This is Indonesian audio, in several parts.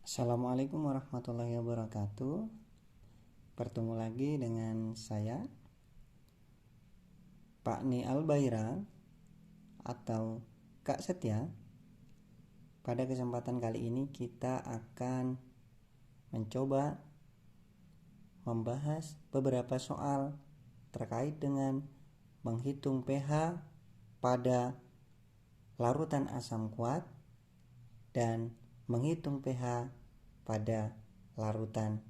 Assalamualaikum warahmatullahi wabarakatuh. Bertemu lagi dengan saya Pak Ni Albaira atau Kak Setia. Pada kesempatan kali ini kita akan mencoba membahas beberapa soal terkait dengan menghitung pH pada larutan asam kuat dan menghitung pH pada larutan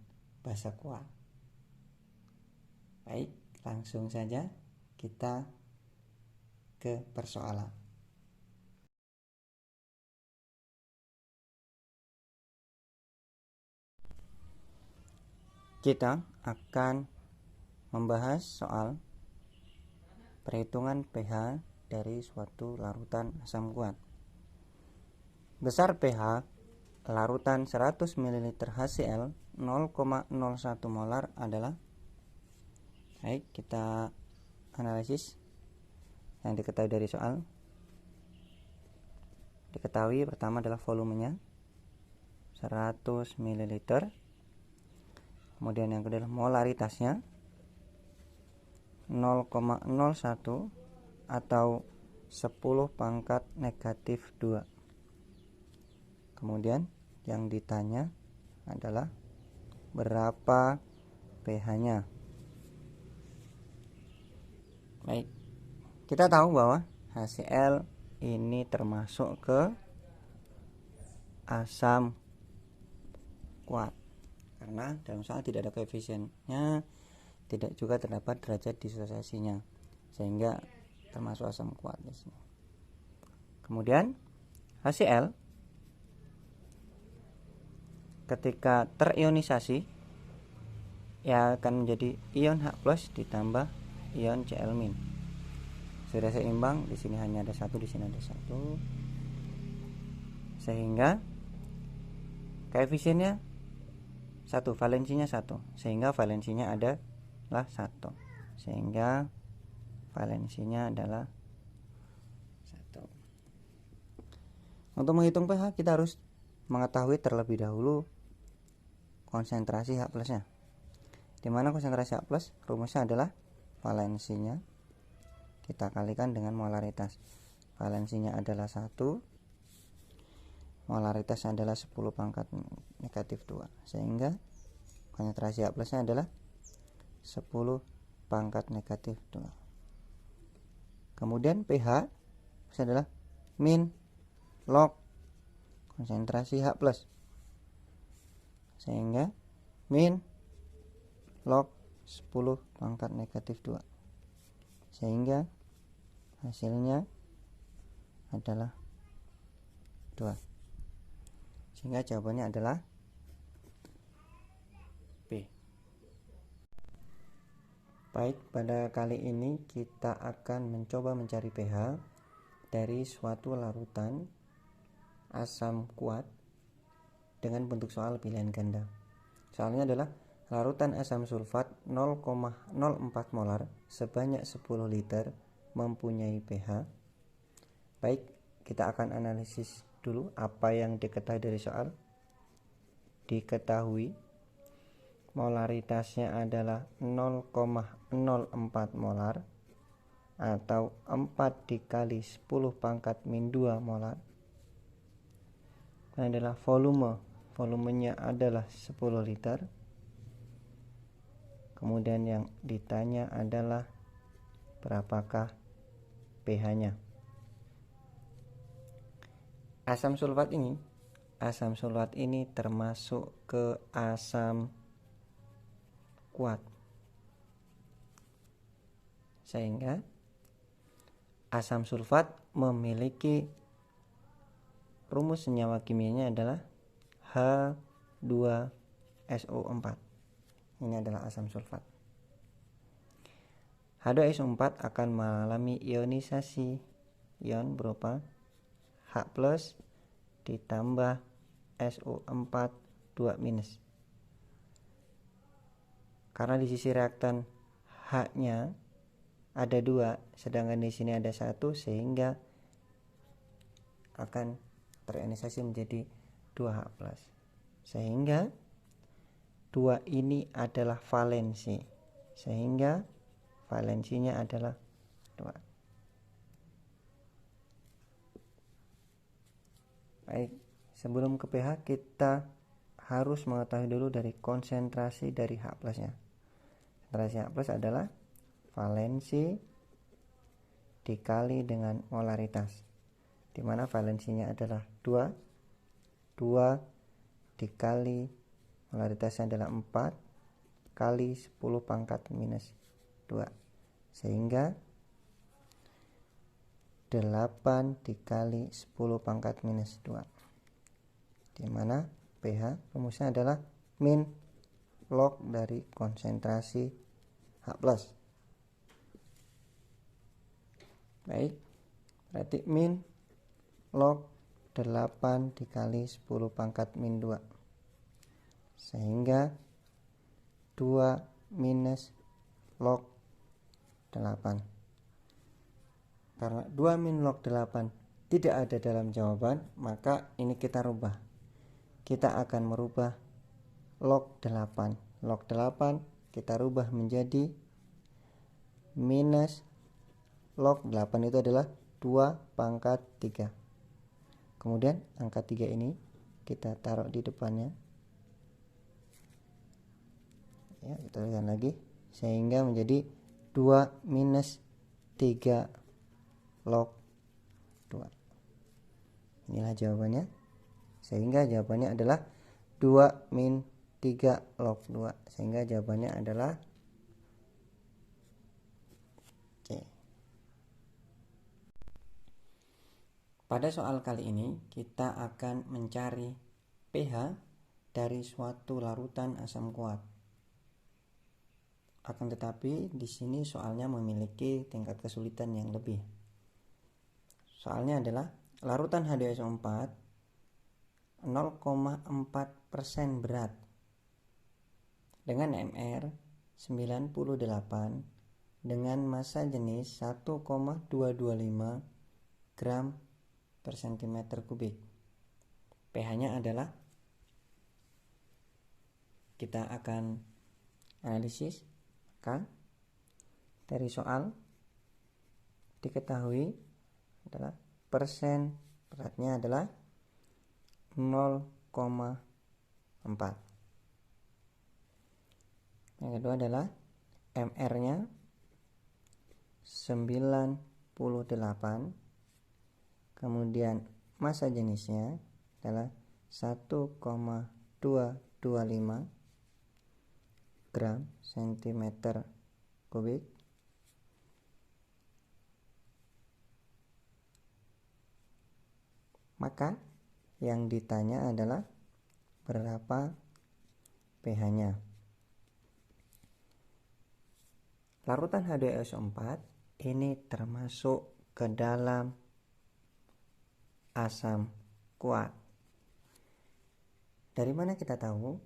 basa kuat. Baik, langsung saja kita ke persoalan. Kita akan membahas soal perhitungan pH dari suatu larutan asam kuat. Besar pH larutan 100 ml HCl 0,01 molar adalah. Baik, kita analisis yang diketahui dari soal. Diketahui pertama adalah volumenya 100 ml. Kemudian yang kedua adalah molaritasnya 0,01 atau 10 pangkat negatif 2. Kemudian yang ditanya adalah berapa pH-nya. Baik, kita tahu bahwa HCl ini termasuk ke asam kuat karena dalam soal tidak ada koefisiennya, tidak juga terdapat derajat disosiasinya, sehingga termasuk asam kuat di sini. Kemudian HCl ketika terionisasi ya akan menjadi ion H+ ditambah ion Cl-. Sudah seimbang, di sini hanya ada satu, di sini ada satu, sehingga koefisiennya 1, valensinya 1, sehingga valensinya adalah 1, sehingga valensinya adalah 1. Untuk menghitung pH kita harus mengetahui terlebih dahulu konsentrasi H+-nya. Di mana konsentrasi H+, rumusnya adalah valensinya kita kalikan dengan molaritas. Valensinya adalah 1, molaritas adalah 10 pangkat negatif 2, sehingga konsentrasi H+-nya adalah 10 pangkat negatif 2. Kemudian pH adalah min log konsentrasi H+, sehingga min log 10 pangkat negatif 2, sehingga hasilnya adalah 2, sehingga jawabannya adalah B. Baik, pada kali ini kita akan mencoba mencari pH dari suatu larutan asam kuat dengan bentuk soal pilihan ganda. Soalnya adalah larutan asam sulfat 0,04 molar sebanyak 10 liter mempunyai pH. Baik, kita akan analisis dulu apa yang diketahui dari soal. Diketahui molaritasnya adalah 0,04 molar atau 4 dikali 10 pangkat min 2 molar. Ini adalah volumenya adalah 10 liter. Kemudian yang ditanya adalah berapakah pH-nya. Asam sulfat ini termasuk ke asam kuat, sehingga asam sulfat memiliki rumus senyawa kimianya adalah H2SO4. Ini adalah asam sulfat. H2SO4 akan mengalami ionisasi ion berupa H+ ditambah SO4 2-. Karena di sisi reaktan H-nya ada 2, sedangkan di sini ada 1, sehingga akan terionisasi menjadi 2H+. sehingga 2 ini adalah valensi, sehingga valensinya adalah 2. Baik, sebelum ke pH kita harus mengetahui dulu dari konsentrasi dari H plusnya. Konsentrasi H plus adalah valensi dikali dengan molaritas, di mana valensinya adalah 2 dikali molaritasnya adalah 4 kali 10 pangkat minus 2, sehingga 8 dikali 10 pangkat minus 2, di mana pH rumusnya adalah min log dari konsentrasi H plus. Baik, berarti min log 8 dikali 10 pangkat min 2, sehingga 2 minus log 8. Karena 2 min log 8 tidak ada dalam jawaban, maka ini kita rubah. Kita akan merubah log 8. Log 8 kita rubah menjadi minus log 8 itu adalah 2 pangkat 3. Kemudian angka 3 ini kita taruh di depannya. Ya, kita lihat lagi, sehingga menjadi 2 minus 3 log 2. Inilah jawabannya. Sehingga jawabannya adalah 2 min 3 log 2. Sehingga jawabannya adalah C. Pada soal kali ini kita akan mencari pH dari suatu larutan asam kuat. Akan tetapi di sini soalnya memiliki tingkat kesulitan yang lebih. Soalnya adalah larutan H2SO4 0,4% berat dengan MR 98 dengan massa jenis 1,225 gram per cm kubik. pH-nya adalah, kita akan analisis. Maka dari soal diketahui adalah persen beratnya adalah 0,4. Yang kedua adalah MR-nya 98, kemudian massa jenisnya adalah 1,225 gram cm kubik. Maka yang ditanya adalah berapa pH-nya. Larutan H2SO4 ini termasuk ke dalam asam kuat. Dari mana kita tahu?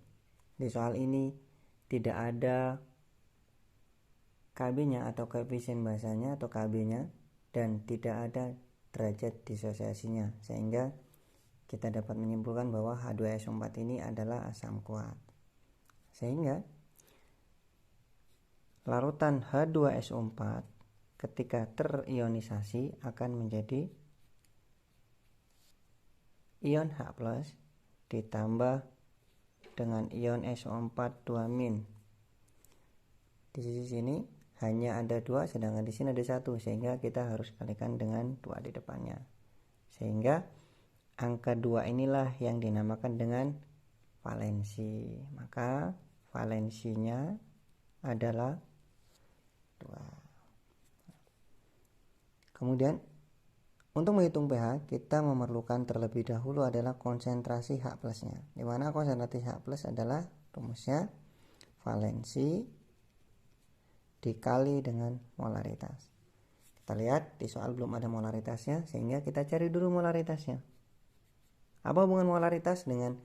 Di soal ini tidak ada Kb-nya atau koefisien basanya atau Kb-nya, dan tidak ada derajat disosiasinya, sehingga kita dapat menyimpulkan bahwa H2SO4 ini adalah asam kuat. Sehingga larutan H2SO4 ketika terionisasi akan menjadi ion H+ ditambah dengan ion SO4 2-. Di sisi sini hanya ada 2, sedangkan di sini ada 1, sehingga kita harus kalikan dengan 2 di depannya. Sehingga angka 2 inilah yang dinamakan dengan valensi. Maka valensinya adalah 2. Kemudian untuk menghitung pH kita memerlukan terlebih dahulu adalah konsentrasi H plusnya, di mana konsentrasi H plus adalah rumusnya valensi dikali dengan molaritas. Kita lihat di soal belum ada molaritasnya, sehingga kita cari dulu molaritasnya. Apa hubungan molaritas dengan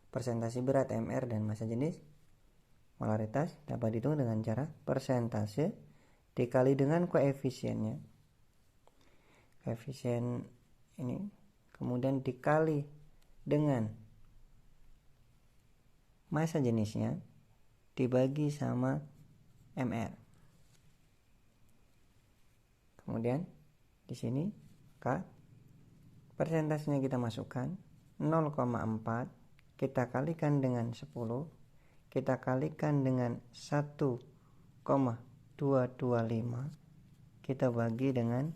persentase berat MR dan massa jenis? Molaritas dapat dihitung dengan cara persentase dikali dengan koefisiennya. Koefisien ini kemudian dikali dengan massa jenisnya dibagi sama mR. Kemudian di sini K, persentasenya kita masukkan 0,4, kita kalikan dengan 10, kita kalikan dengan 1,225, kita bagi dengan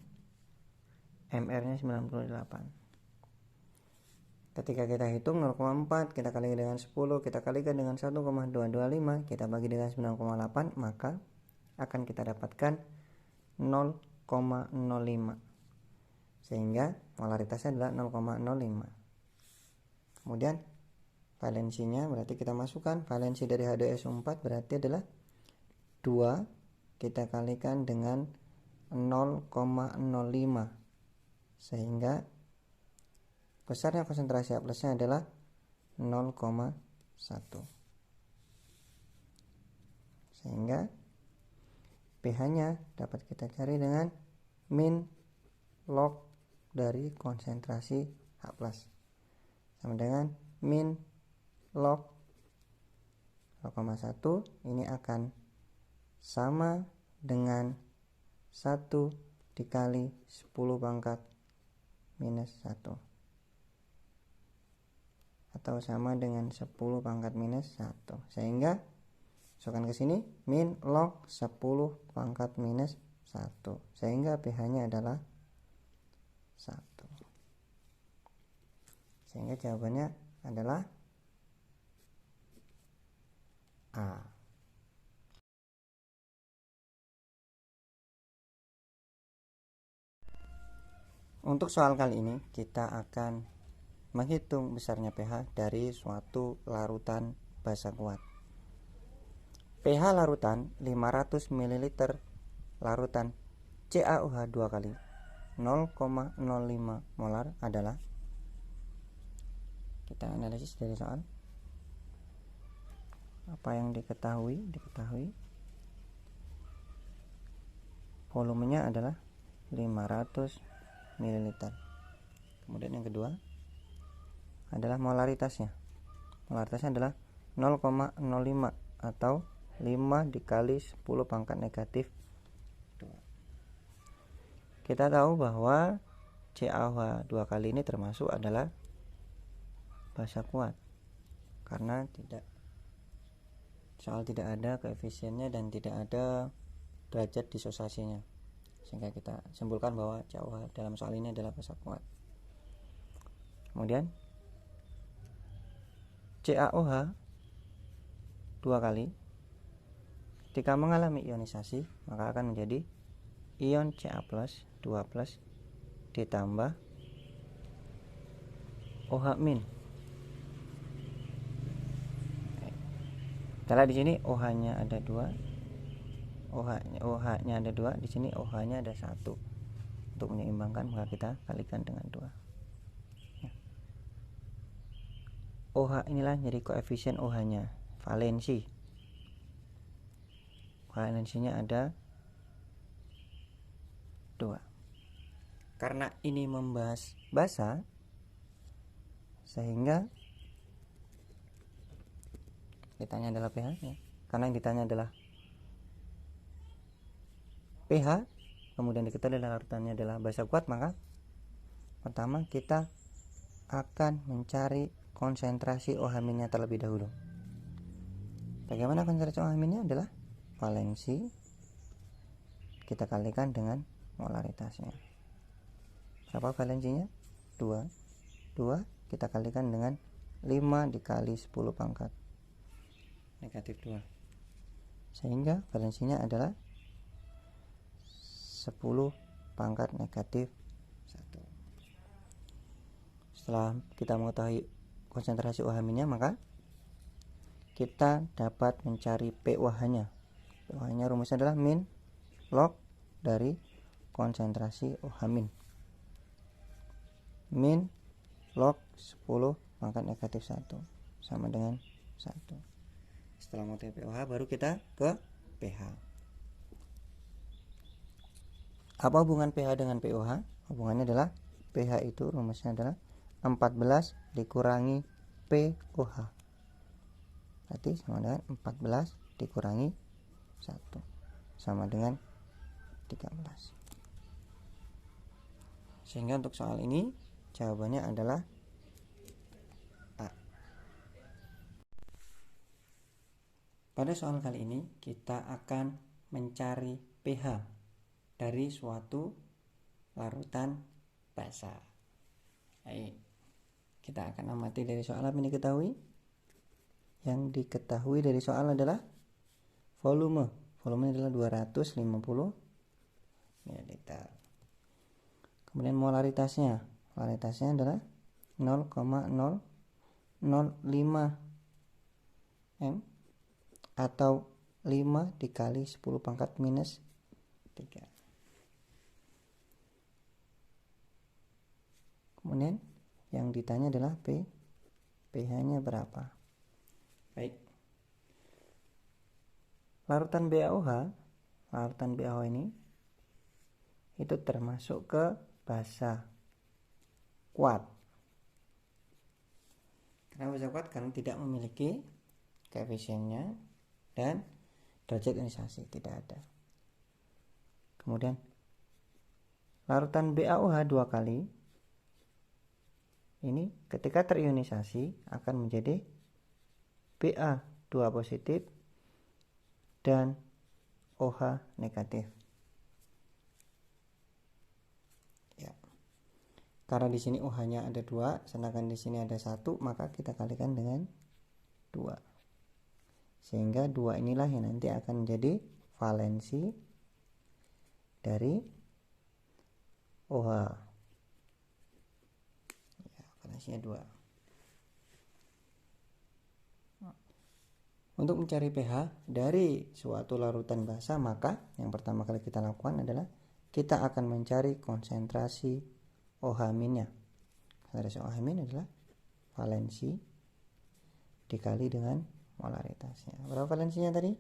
MR-nya 98. Ketika kita hitung 0,4 kita kalikan dengan 10, kita kalikan dengan 1,225, kita bagi dengan 9,8, maka akan kita dapatkan 0,05. Sehingga molaritasnya adalah 0,05. Kemudian valensinya berarti kita masukkan valensi dari H2SO4 berarti adalah 2, kita kalikan dengan 0,05, sehingga besarnya konsentrasi H plusnya adalah 0,1, sehingga pH-nya dapat kita cari dengan min log dari konsentrasi H plus sama dengan min log 0,1. Ini akan sama dengan 1 dikali 10 pangkat minus 1, atau sama dengan 10 pangkat minus 1, sehingga masukkan ke sini min log 10 pangkat minus 1, sehingga pH-nya adalah 1. Sehingga jawabannya adalah A. Untuk soal kali ini kita akan menghitung besarnya pH dari suatu larutan basa kuat. pH larutan 500 ml larutan CaOH 2 kali 0,05 molar adalah, kita analisis dari soal. Apa yang diketahui volumenya adalah 500 ml. Kemudian yang kedua adalah molaritasnya. Molaritasnya adalah 0,05 atau 5 dikali 10 pangkat negatif 2. Kita tahu bahwa CaOH 2 kali ini termasuk adalah basa kuat karena tidak ada koefisiennya dan tidak ada derajat disosiasinya, sehingga kita simpulkan bahwa CaOH dalam soal ini adalah basa kuat. Kemudian CaOH 2 kali ketika mengalami ionisasi maka akan menjadi ion Ca plus 2 plus ditambah OH min. Kita lihat di sini OH-nya ada 2, OH-nya ada 2, di sini OH-nya ada 1. Untuk menyeimbangkan maka kita kalikan dengan 2. OH inilah jadi koefisien OH-nya, valensi. Valensinya ada 2. Karena ini membahas basa, sehingga ditanya adalah pH-nya. Karena yang ditanya adalah pH, kemudian diketahui larutannya adalah basa kuat, maka pertama kita akan mencari konsentrasi OH-nya terlebih dahulu. Bagaimana konsentrasi OH-nya adalah valensi kita kalikan dengan molaritasnya. Berapa valensinya? 2. 2 kita kalikan dengan 5 dikali 10 pangkat negatif 2, sehingga valensinya adalah 10 pangkat negatif 1. Setelah kita mengetahui konsentrasi OH-nya, maka kita dapat mencari pOH-nya. pOH-nya rumusnya adalah min log dari konsentrasi OH-. Min log 10 pangkat negatif 1 sama dengan 1. Setelah mengetahui pOH baru kita ke pH. Apa hubungan pH dengan pOH? Hubungannya adalah pH itu rumusnya adalah 14 dikurangi pOH. berarti sama dengan 14 dikurangi 1 sama dengan 13. Sehingga untuk soal ini jawabannya adalah A. Pada soal kali ini kita akan mencari pH dari suatu larutan basa. Baik, kita akan amati dari soal apa yang diketahui. Yang diketahui dari soal adalah volume. Volumenya adalah 250 ml. Kemudian molaritasnya. Molaritasnya adalah 0,005 m atau 5 dikali 10 pangkat minus 3. Kemudian yang ditanya adalah pH-nya berapa. Baik. Larutan BaOH ini itu termasuk ke basa kuat. Kenapa basa kuat? Karena tidak memiliki koefisiennya dan derajat ionisasi tidak ada. Kemudian larutan BaOH 2 kali ini ketika terionisasi akan menjadi Ba2 positif dan OH negatif. Ya. Karena di sini OH-nya ada 2, sedangkan di sini ada 1, maka kita kalikan dengan 2. Sehingga 2 inilah yang nanti akan menjadi valensi dari OH. Ya, valensinya 2. Untuk mencari pH dari suatu larutan basa, maka yang pertama kali kita lakukan adalah kita akan mencari konsentrasi OH-nya. Konsentrasi OH- adalah valensi dikali dengan molaritasnya. Berapa valensinya tadi?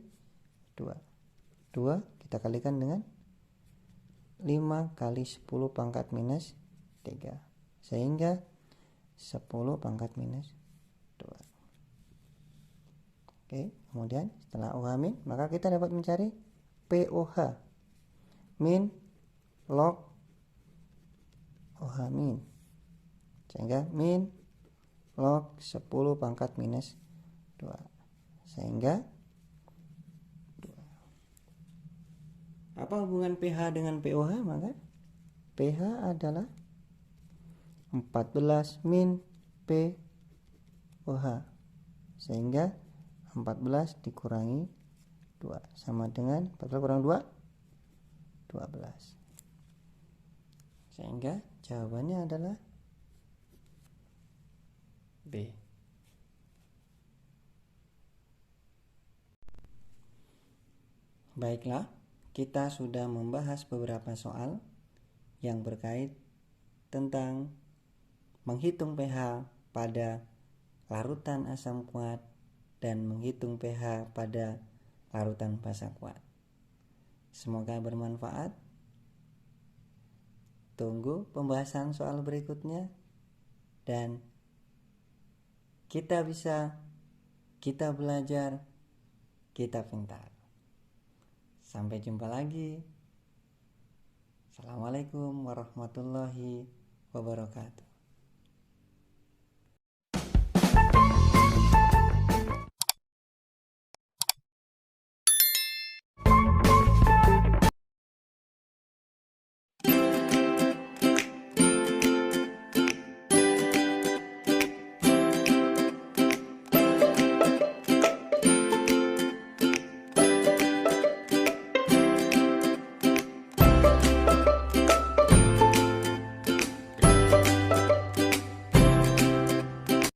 2. 2 kita kalikan dengan 5 kali 10 pangkat minus 3. Sehingga 10 pangkat minus 2. Oke, kemudian setelah OH- maka kita dapat mencari POH min log OH-. Sehingga min log 10 pangkat minus 2. Sehingga 2. Apa hubungan pH dengan POH? Maka pH adalah 14 min POH. Sehingga 14 dikurangi 2 sama dengan 14 kurang 2 12. Sehingga jawabannya adalah B. Baiklah, kita sudah membahas beberapa soal yang berkait tentang menghitung pH pada larutan asam kuat dan menghitung pH pada larutan basa kuat. Semoga bermanfaat. Tunggu pembahasan soal berikutnya dan kita belajar, kita pintar. Sampai jumpa lagi. Assalamualaikum warahmatullahi wabarakatuh.